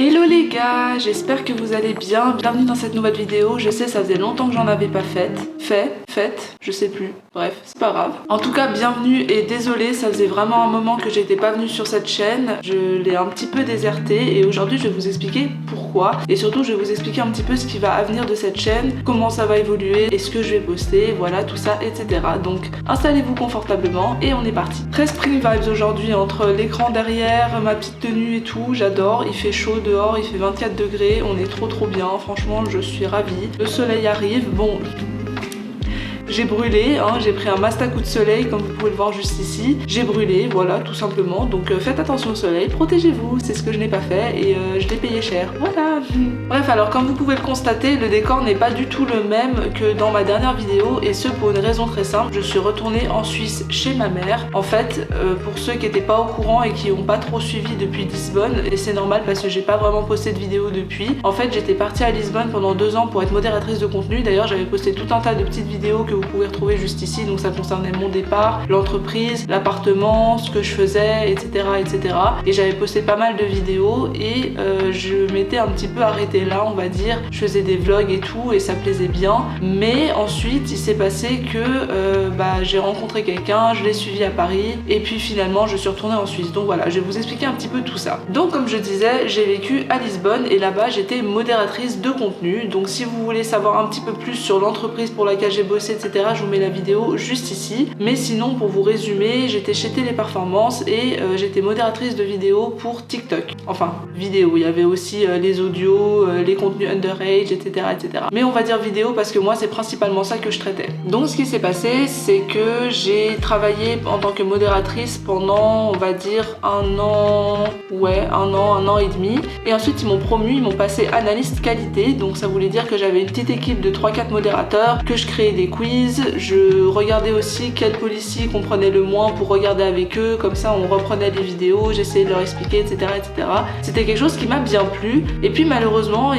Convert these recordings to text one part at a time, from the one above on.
Hello les gars, j'espère que vous allez bien. Bienvenue dans cette nouvelle vidéo. Je sais, ça faisait longtemps que j'en avais pas faite, je sais plus. Bref, c'est pas grave. En tout cas, bienvenue et désolée, ça faisait vraiment un moment que j'étais pas venue sur cette chaîne. Je l'ai un petit peu désertée et aujourd'hui je vais vous expliquer pourquoi. Et surtout, je vais vous expliquer un petit peu ce qui va venir de cette chaîne, comment ça va évoluer et ce que je vais poster, voilà, tout ça, etc. Donc, installez-vous confortablement et on est parti. Très spring vibes aujourd'hui entre l'écran derrière, ma petite tenue et tout. J'adore, il fait chaud dehors, il fait 24 degrés, on est trop bien, franchement je suis ravie. Le soleil arrive, bon... J'ai brûlé, hein, j'ai pris un mastic coup de soleil comme vous pouvez le voir juste ici. J'ai brûlé, voilà, tout simplement. Donc faites attention au soleil, protégez-vous, c'est ce que je n'ai pas fait et je l'ai payé cher, voilà. Bref, alors comme vous pouvez le constater, le décor n'est pas du tout le même que dans ma dernière vidéo et ce pour une raison très simple. Je suis retournée en Suisse chez ma mère. En fait, pour ceux qui n'étaient pas au courant et qui n'ont pas trop suivi depuis Lisbonne, et c'est normal parce que j'ai pas vraiment posté de vidéo depuis. En fait, j'étais partie à Lisbonne pendant 2 ans pour être modératrice de contenu. D'ailleurs, j'avais posté tout un tas de petites vidéos que vous pouvez retrouver juste ici, donc ça concernait mon départ, l'entreprise, l'appartement, ce que je faisais, etc. Et j'avais posté pas mal de vidéos et je m'étais un petit peu arrêtée là, on va dire. Je faisais des vlogs et tout et ça plaisait bien, mais ensuite il s'est passé que j'ai rencontré quelqu'un, je l'ai suivi à Paris et puis finalement je suis retournée en Suisse. Donc voilà, je vais vous expliquer un petit peu tout ça. Donc comme je disais, j'ai vécu à Lisbonne et là-bas j'étais modératrice de contenu. Donc si vous voulez savoir un petit peu plus sur l'entreprise pour laquelle j'ai bossé, etc., je vous mets la vidéo juste ici. Mais sinon, pour vous résumer, j'étais chez Téléperformance et j'étais modératrice de vidéos pour TikTok. Enfin, vidéo, il y avait aussi les audios, les contenus underage, etc., Mais on va dire vidéo parce que moi, c'est principalement ça que je traitais. Donc, ce qui s'est passé, c'est que j'ai travaillé en tant que modératrice pendant, on va dire, un an et demi. Et ensuite, ils m'ont promu, ils m'ont passé analyste qualité. Donc, ça voulait dire que j'avais une petite équipe de 3-4 modérateurs, que je créais des quiz. Je regardais aussi quel policier comprenait le moins pour regarder avec eux, comme ça on reprenait les vidéos, j'essayais de leur expliquer, etc. C'était quelque chose qui m'a bien plu. Et puis malheureusement,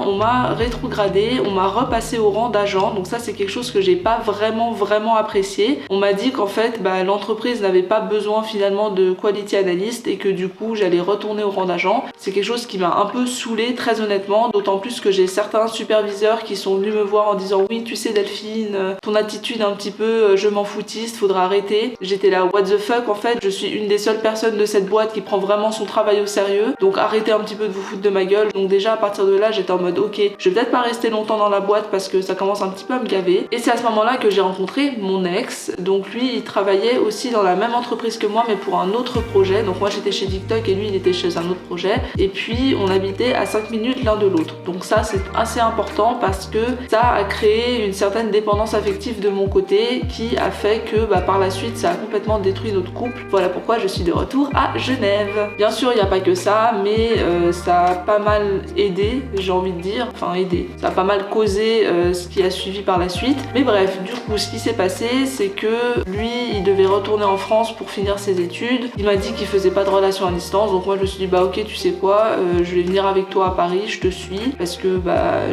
on m'a rétrogradé, on m'a repassé au rang d'agent. Donc ça c'est quelque chose que j'ai pas vraiment apprécié. On m'a dit qu'en fait l'entreprise n'avait pas besoin finalement de quality analyst et que du coup j'allais retourner au rang d'agent. C'est quelque chose qui m'a un peu saoulée très honnêtement, d'autant plus que j'ai certains superviseurs qui sont venus me voir en disant oui tu sais Delphine, ton attitude un petit peu je m'en foutiste, faudra arrêter. J'étais là what the fuck, en fait je suis une des seules personnes de cette boîte qui prend vraiment son travail au sérieux, donc arrêtez un petit peu de vous foutre de ma gueule. Donc déjà à partir de là j'étais en mode ok, je vais peut-être pas rester longtemps dans la boîte parce que ça commence un petit peu à me gaver. Et c'est à ce moment là que j'ai rencontré mon ex. Donc lui il travaillait aussi dans la même entreprise que moi mais pour un autre projet. Donc moi j'étais chez TikTok et lui il était chez un autre projet et puis on habitait à 5 minutes l'un de l'autre. Donc ça c'est assez important parce que ça a créé une certaine dépendance affective de mon côté qui a fait que par la suite ça a complètement détruit notre couple. Voilà pourquoi je suis de retour à Genève. Bien sûr il n'y a pas que ça, mais ça a pas mal aidé, j'ai envie de dire, enfin aidé, ça a pas mal causé ce qui a suivi par la suite. Mais bref, du coup ce qui s'est passé c'est que lui il devait retourner en France pour finir ses études. Il m'a dit qu'il faisait pas de relation à distance, donc moi je me suis dit ok tu sais quoi, je vais venir avec toi à Paris, je te suis parce que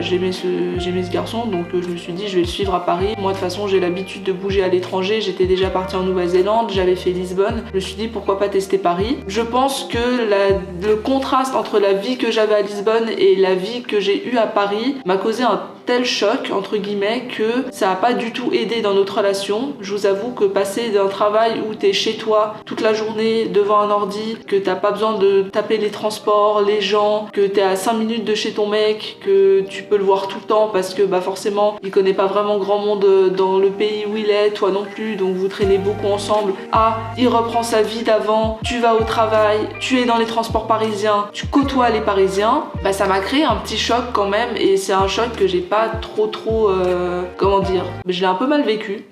j'aimais ce garçon, donc je me suis dit je vais le suivre à Paris. Moi de toute façon j'ai l'habitude de bouger à l'étranger, j'étais déjà partie en Nouvelle-Zélande, j'avais fait Lisbonne, je me suis dit pourquoi pas tester Paris. Je pense que le contraste entre la vie que j'avais à Lisbonne et la vie que j'ai eue à Paris m'a causé un tel choc entre guillemets que ça a pas du tout aidé dans notre relation. Je vous avoue que passer d'un travail où t'es chez toi toute la journée devant un ordi, que t'as pas besoin de taper les transports, les gens, que t'es à 5 minutes de chez ton mec, que tu peux le voir tout le temps parce que forcément il connaît pas vraiment grand monde dans le pays où il est, toi non plus, donc vous traînez beaucoup ensemble. Il reprend sa vie d'avant, tu vas au travail, tu es dans les transports parisiens, tu côtoies les Parisiens, ça m'a créé un petit choc quand même et c'est un choc que j'ai pas trop comment dire, je l'ai un peu mal vécu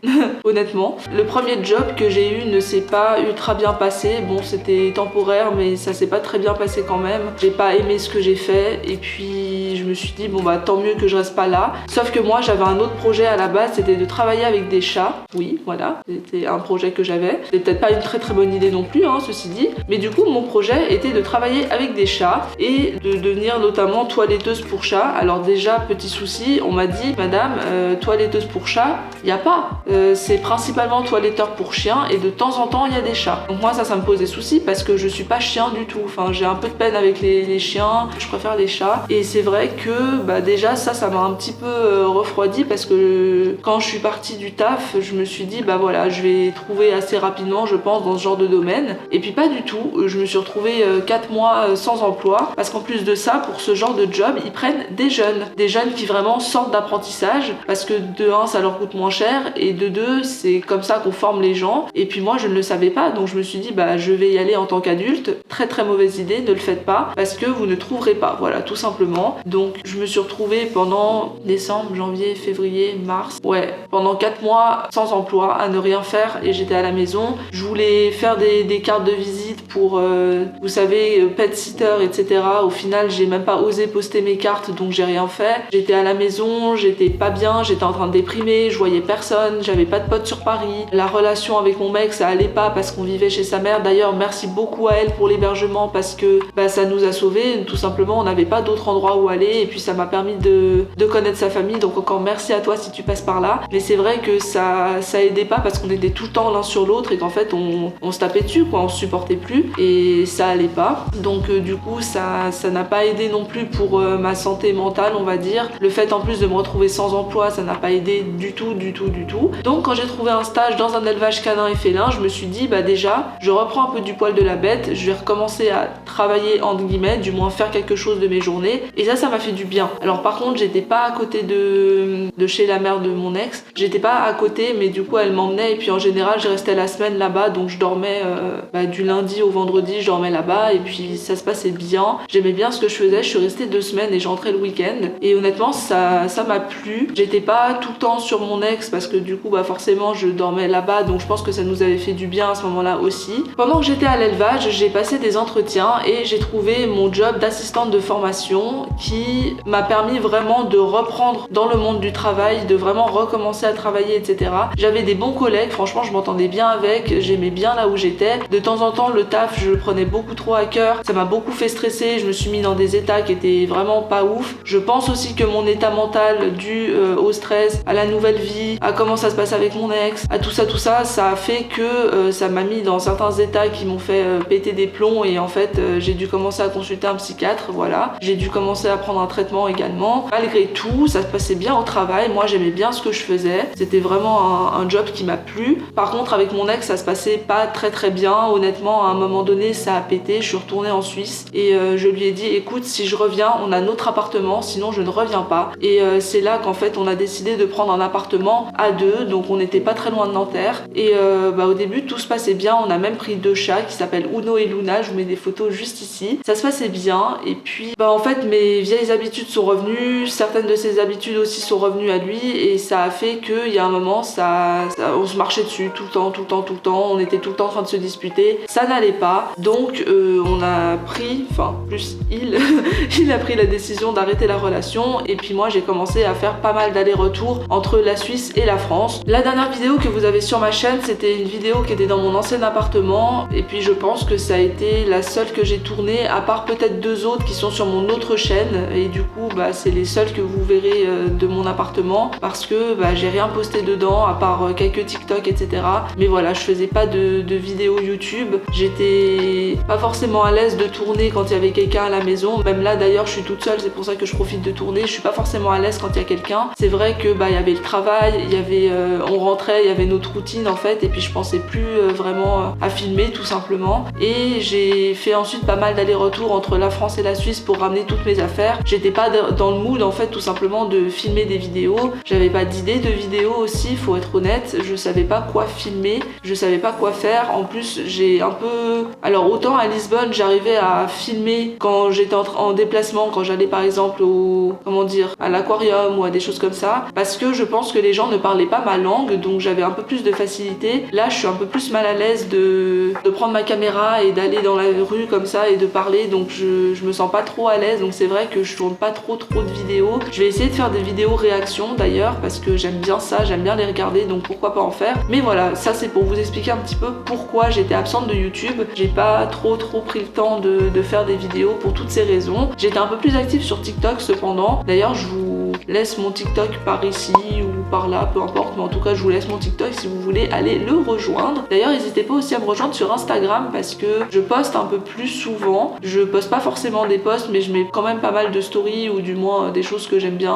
honnêtement. Le premier job que j'ai eu ne s'est pas ultra bien passé, bon c'était temporaire mais ça s'est pas très bien passé quand même. J'ai pas aimé ce que j'ai fait et puis je me me suis dit bon bah tant mieux que je reste pas là. Sauf que moi j'avais un autre projet à la base, c'était de travailler avec des chats. Oui, voilà, c'était un projet que j'avais. C'était peut-être pas une très bonne idée non plus, hein, ceci dit. Mais du coup mon projet était de travailler avec des chats et de devenir notamment toiletteuse pour chat. Alors déjà petit souci, on m'a dit madame, toiletteuse pour chat, il n'y a pas. C'est principalement toiletteur pour chien et de temps en temps il y a des chats. Donc moi ça me pose des soucis parce que je suis pas chien du tout. Enfin j'ai un peu de peine avec les chiens, je préfère les chats. Et c'est vrai que bah, déjà ça m'a un petit peu refroidi parce que quand je suis partie du taf, je me suis dit bah voilà, je vais trouver assez rapidement je pense dans ce genre de domaine. Et puis pas du tout, je me suis retrouvée 4 mois sans emploi parce qu'en plus de ça, pour ce genre de job, ils prennent des jeunes qui vraiment sortent d'apprentissage parce que de 1 ça leur coûte moins cher et de 2 c'est comme ça qu'on forme les gens. Et puis moi je ne le savais pas, donc je me suis dit bah je vais y aller en tant qu'adulte. Très mauvaise idée, ne le faites pas parce que vous ne trouverez pas, voilà tout simplement. Donc je me suis retrouvée pendant décembre, janvier, février, mars, ouais, pendant 4 mois sans emploi, à ne rien faire et j'étais à la maison. Je voulais faire des cartes de visite pour, vous savez, pet sitter, etc. Au final, j'ai même pas osé poster mes cartes, donc j'ai rien fait. J'étais à la maison, j'étais pas bien, j'étais en train de déprimer, je voyais personne, j'avais pas de potes sur Paris. La relation avec mon mec, ça allait pas parce qu'on vivait chez sa mère. D'ailleurs, merci beaucoup à elle pour l'hébergement parce que bah, ça nous a sauvés. Tout simplement, on n'avait pas d'autre endroit où aller et puis ça m'a permis de connaître sa famille. Donc encore merci à toi si tu passes par là. Mais c'est vrai que ça aidait pas parce qu'on était tout le temps l'un sur l'autre et qu'en fait on se tapait dessus, quoi, on se supportait plus et ça allait pas. Donc du coup ça n'a pas aidé non plus pour ma santé mentale, on va dire. Le fait en plus de me retrouver sans emploi, ça n'a pas aidé du tout. Donc quand j'ai trouvé un stage dans un élevage canin et félin, je me suis dit bah déjà je reprends un peu du poil de la bête, je vais recommencer à travailler entre guillemets, du moins faire quelque chose de mes journées et ça m'a fait du bien. Alors par contre j'étais pas à côté de chez la mère de mon ex, j'étais pas à côté mais du coup elle m'emmenait et puis en général je restais la semaine là-bas, donc je dormais du lundi au vendredi, je dormais là-bas et puis ça se passait bien, j'aimais bien ce que je faisais. Je suis restée 2 semaines et je rentrais le week-end et honnêtement ça m'a plu. J'étais pas tout le temps sur mon ex parce que du coup bah forcément je dormais là-bas, donc je pense que ça nous avait fait du bien à ce moment-là aussi. Pendant que j'étais à l'élevage, j'ai passé des entretiens et j'ai trouvé mon job d'assistante de formation qui m'a permis vraiment de reprendre dans le monde du travail, de vraiment recommencer à travailler, etc. J'avais des bons collègues, franchement je m'entendais bien avec, j'aimais bien là où j'étais. De temps en temps le taf je le prenais beaucoup trop à cœur, ça m'a beaucoup fait stresser, je me suis mis dans des états qui étaient vraiment pas ouf. Je pense aussi que mon état mental dû au stress, à la nouvelle vie, à comment ça se passe avec mon ex, à tout ça, ça a fait que ça m'a mis dans certains états qui m'ont fait péter des plombs et en fait j'ai dû commencer à consulter un psychiatre, voilà. J'ai dû commencer à prendre un traitement également. Malgré tout, ça se passait bien au travail, moi j'aimais bien ce que je faisais, c'était vraiment un job qui m'a plu. Par contre avec mon ex ça se passait pas très bien, honnêtement à un moment donné ça a pété, je suis retournée en Suisse et je lui ai dit écoute si je reviens on a notre appartement, sinon je ne reviens pas. Et c'est là qu'en fait on a décidé de prendre un appartement à 2, donc on n'était pas très loin de Nanterre et au début tout se passait bien, on a même pris 2 chats qui s'appellent Uno et Luna, je vous mets des photos juste ici. Ça se passait bien et puis en fait mes vieilles habitudes sont revenues, certaines de ses habitudes aussi sont revenues à lui et ça a fait qu'il y a un moment on se marchait dessus tout le temps, on était tout le temps en train de se disputer, ça n'allait pas, donc on a pris, il a pris la décision d'arrêter la relation et puis moi j'ai commencé à faire pas mal d'allers-retours entre la Suisse et la France. La dernière vidéo que vous avez sur ma chaîne c'était une vidéo qui était dans mon ancien appartement et puis je pense que ça a été la seule que j'ai tournée, à part peut-être 2 autres qui sont sur mon autre chaîne et du coup c'est les seules que vous verrez de mon appartement parce que j'ai rien posté dedans à part quelques TikTok, etc. Mais voilà, je faisais pas de vidéos YouTube, j'étais pas forcément à l'aise de tourner quand il y avait quelqu'un à la maison. Même là d'ailleurs je suis toute seule, c'est pour ça que je profite de tourner, je suis pas forcément à l'aise quand il y a quelqu'un. C'est vrai que il y avait le travail, il y avait on rentrait, il y avait notre routine en fait et puis je pensais plus vraiment à filmer tout simplement. Et j'ai fait ensuite pas mal d'allers-retours entre la France et la Suisse pour ramener toutes mes affaires. J'étais pas dans le mood en fait tout simplement de filmer des vidéos, j'avais pas d'idée de vidéo aussi, faut être honnête, je savais pas quoi filmer, je savais pas quoi faire. En plus j'ai un peu... Alors autant à Lisbonne j'arrivais à filmer quand j'étais en déplacement, quand j'allais par exemple à l'aquarium ou à des choses comme ça, parce que je pense que les gens ne parlaient pas ma langue, donc j'avais un peu plus de facilité. Là je suis un peu plus mal à l'aise de prendre ma caméra et d'aller dans la rue comme ça et de parler, donc je me sens pas trop à l'aise, donc c'est vrai que je tourne pas trop de vidéos. Je vais essayer de faire des vidéos réactions d'ailleurs parce que j'aime bien ça, j'aime bien les regarder, donc pourquoi pas en faire. Mais voilà, ça c'est pour vous expliquer un petit peu pourquoi j'étais absente de YouTube. J'ai pas trop pris le temps de faire des vidéos pour toutes ces raisons. J'étais un peu plus active sur TikTok cependant. D'ailleurs, je vous laisse mon TikTok par ici ou par là, peu importe, mais en tout cas je vous laisse mon TikTok si vous voulez aller le rejoindre. D'ailleurs, n'hésitez pas aussi à me rejoindre sur Instagram parce que je poste un peu plus souvent. Je poste pas forcément des posts, mais je mets quand même pas mal de stories ou du moins des choses que j'aime bien.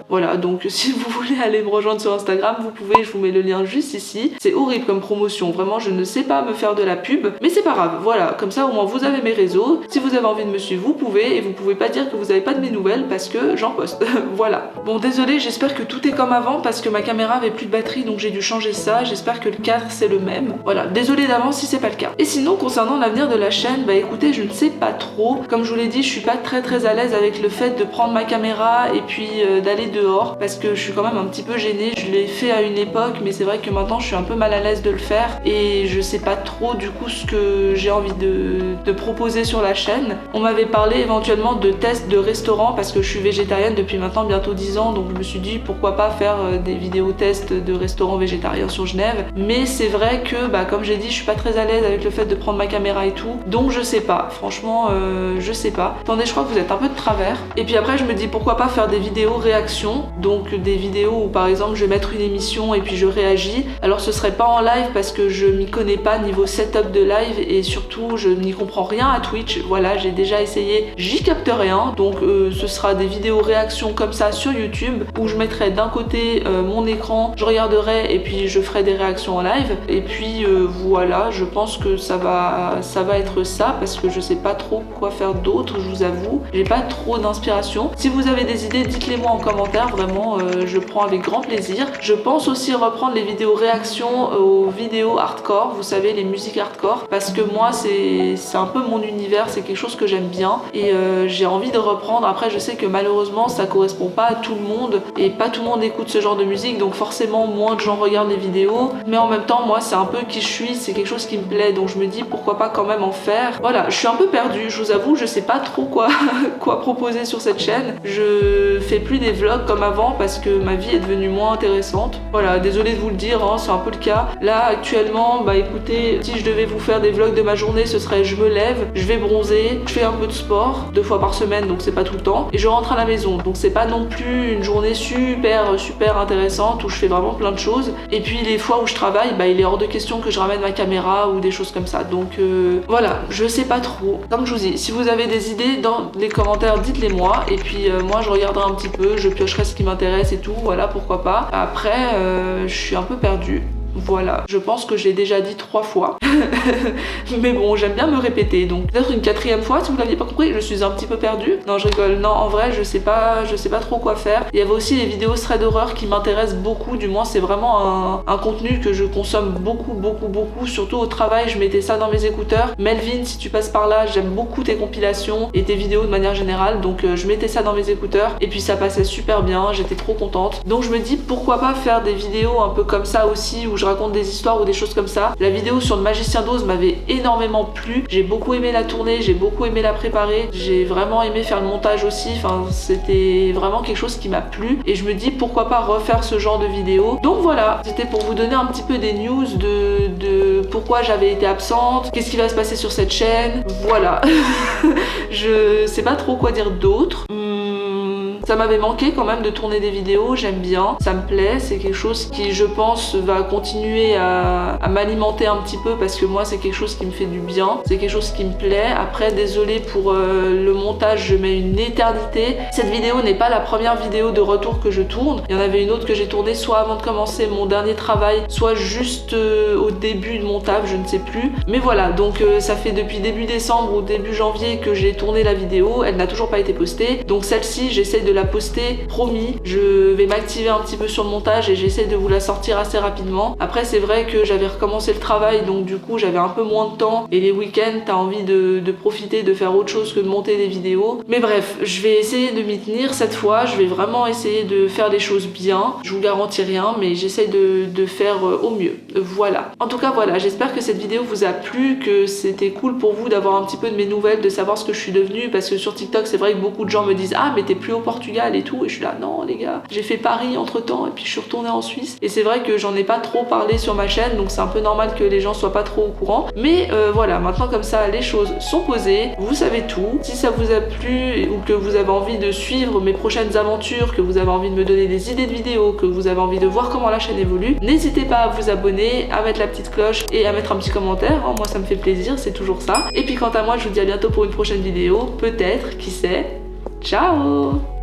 Voilà, donc si vous voulez aller me rejoindre sur Instagram, vous pouvez, je vous mets le lien juste ici. C'est horrible comme promotion, vraiment je ne sais pas me faire de la pub, mais c'est pas grave, voilà, comme ça au moins vous avez mes réseaux. Si vous avez envie de me suivre, vous pouvez, et vous pouvez pas dire que vous avez pas de mes nouvelles parce que j'en poste. Voilà. Bon, désolé, j'espère que tout est comme avant parce que ma caméra avait plus de batterie, donc j'ai dû changer ça. J'espère que le cadre c'est le même. Voilà, désolé d'avance si c'est pas le cas. Et sinon, concernant l'avenir de la chaîne, bah écoutez, je ne sais pas trop. Comme je vous l'ai dit, je suis pas très à l'aise avec le fait de prendre ma caméra et puis d'aller dehors parce que je suis quand même un petit peu gênée. Je l'ai fait à une époque, mais c'est vrai que maintenant je suis un peu mal à l'aise de le faire et je sais pas trop du coup ce que j'ai envie de proposer sur la chaîne. On m'avait parlé éventuellement de tests de restaurants parce que je suis végétarienne depuis maintenant bientôt 10 ans, donc je me suis dit pourquoi pas faire des vidéos tests de restaurants végétariens sur Genève. Mais c'est vrai que bah comme j'ai dit, je suis pas très à l'aise avec le fait de prendre ma caméra et tout, donc je sais pas, franchement je sais pas. Attendez, je crois que vous êtes un peu de travers. Et puis après je me dis pourquoi pas faire des vidéos réactions, donc des vidéos où par exemple je vais mettre une émission et puis je réagis. Alors ce serait pas en live parce que je m'y connais pas niveau setup de live et surtout je n'y comprends rien à Twitch. Voilà, j'ai déjà essayé, j'y capte rien, donc ce sera des vidéos réactions comme ça sur YouTube où je mettrai d'un côté mon écran, je regarderai et puis je ferai des réactions en live. Et puis voilà, je pense que ça va être ça parce que je sais pas trop quoi faire d'autre, je vous avoue. J'ai pas trop d'inspiration. Si vous avez des idées, dites-les moi en commentaire, vraiment je prends avec grand plaisir. Je pense aussi reprendre les vidéos réactions aux vidéos hardcore, vous savez, les musiques hardcore, parce que moi c'est un peu mon univers, c'est quelque chose que j'aime bien et j'ai envie de reprendre. Après je sais que malheureusement ça correspond pas à tout le monde et pas tout le monde écoute ce genre de musique, donc forcément moins de gens regardent les vidéos, mais en même temps moi c'est un peu qui je suis, c'est quelque chose qui me plaît, donc je me dis pourquoi pas quand même en faire. Voilà, je suis un peu perdue, je vous avoue, je sais pas trop quoi proposer sur cette chaîne. Je fais plus des vlogs comme avant parce que ma vie est devenue moins intéressante. Voilà, désolée de vous le dire, hein, c'est un peu le cas. Là actuellement, bah écoutez, si je devais vous faire des vlogs de ma journée, ce serait je me lève, je vais bronzer, je fais un peu de sport 2 fois par semaine, donc c'est pas tout le temps, et je rentre à la maison, donc c'est pas non plus une journée super intéressante où je fais vraiment plein de choses. Et puis les fois où je travaille, bah il est hors de question que je ramène ma caméra ou des choses comme ça, donc voilà, je sais pas trop. Comme je vous dis, si vous avez des idées dans les commentaires, dites-les moi, et puis moi je regarderai un petit peu, je piocherai ce qui m'intéresse et tout, voilà, pourquoi pas. Après je suis un peu perdue. Voilà, je pense que je l'ai déjà dit 3 fois. Mais bon, j'aime bien me répéter, donc peut-être une 4e fois, si vous l'aviez pas compris, je suis un petit peu perdue. Non, je rigole. Non, en vrai, je sais pas trop quoi faire. Il y avait aussi les vidéos thread horreur qui m'intéressent beaucoup, du moins c'est vraiment un contenu que je consomme beaucoup, surtout au travail, je mettais ça dans mes écouteurs. Melvin, si tu passes par là, j'aime beaucoup tes compilations et tes vidéos de manière générale, donc je mettais ça dans mes écouteurs et puis ça passait super bien, j'étais trop contente. Donc je me dis pourquoi pas faire des vidéos un peu comme ça aussi, où je raconte des histoires ou des choses comme ça. La vidéo sur le magicien d'Oz m'avait énormément plu, j'ai beaucoup aimé la tourner, j'ai beaucoup aimé la préparer, j'ai vraiment aimé faire le montage aussi, enfin c'était vraiment quelque chose qui m'a plu et je me dis pourquoi pas refaire ce genre de vidéo. Donc voilà, c'était pour vous donner un petit peu des news de pourquoi j'avais été absente, qu'est-ce qui va se passer sur cette chaîne, voilà. Je sais pas trop quoi dire d'autre. Ça m'avait manqué quand même de tourner des vidéos, j'aime bien, ça me plaît, c'est quelque chose qui je pense va continuer à m'alimenter un petit peu parce que moi c'est quelque chose qui me fait du bien, c'est quelque chose qui me plaît. Après désolé pour le montage, je mets une éternité. Cette vidéo n'est pas la première vidéo de retour que je tourne, il y en avait une autre que j'ai tournée soit avant de commencer mon dernier travail, soit juste au début de mon taf, je ne sais plus. Mais voilà, donc ça fait depuis début décembre ou début janvier que j'ai tourné la vidéo, elle n'a toujours pas été postée, donc celle-ci j'essaie de la poster, promis. Je vais m'activer un petit peu sur le montage et j'essaie de vous la sortir assez rapidement. Après c'est vrai que j'avais recommencé le travail, donc du coup j'avais un peu moins de temps et les week-ends t'as envie de profiter, de faire autre chose que de monter des vidéos. Mais bref, je vais essayer de m'y tenir cette fois. Je vais vraiment essayer de faire les choses bien. Je vous garantis rien, mais j'essaie de faire au mieux. Voilà. En tout cas voilà, j'espère que cette vidéo vous a plu, que c'était cool pour vous d'avoir un petit peu de mes nouvelles, de savoir ce que je suis devenue, parce que sur TikTok c'est vrai que beaucoup de gens me disent ah mais t'es plus au Portugal et tout, et je suis là non les gars, j'ai fait Paris entre temps et puis je suis retournée en Suisse, et c'est vrai que j'en ai pas trop parlé sur ma chaîne, donc c'est un peu normal que les gens soient pas trop au courant, mais voilà, maintenant comme ça les choses sont posées, vous savez tout. Si ça vous a plu ou que vous avez envie de suivre mes prochaines aventures, que vous avez envie de me donner des idées de vidéos, que vous avez envie de voir comment la chaîne évolue, n'hésitez pas à vous abonner, à mettre la petite cloche et à mettre un petit commentaire, hein. Moi ça me fait plaisir, c'est toujours ça. Et puis quant à moi je vous dis à bientôt pour une prochaine vidéo, peut-être, qui sait. Ciao!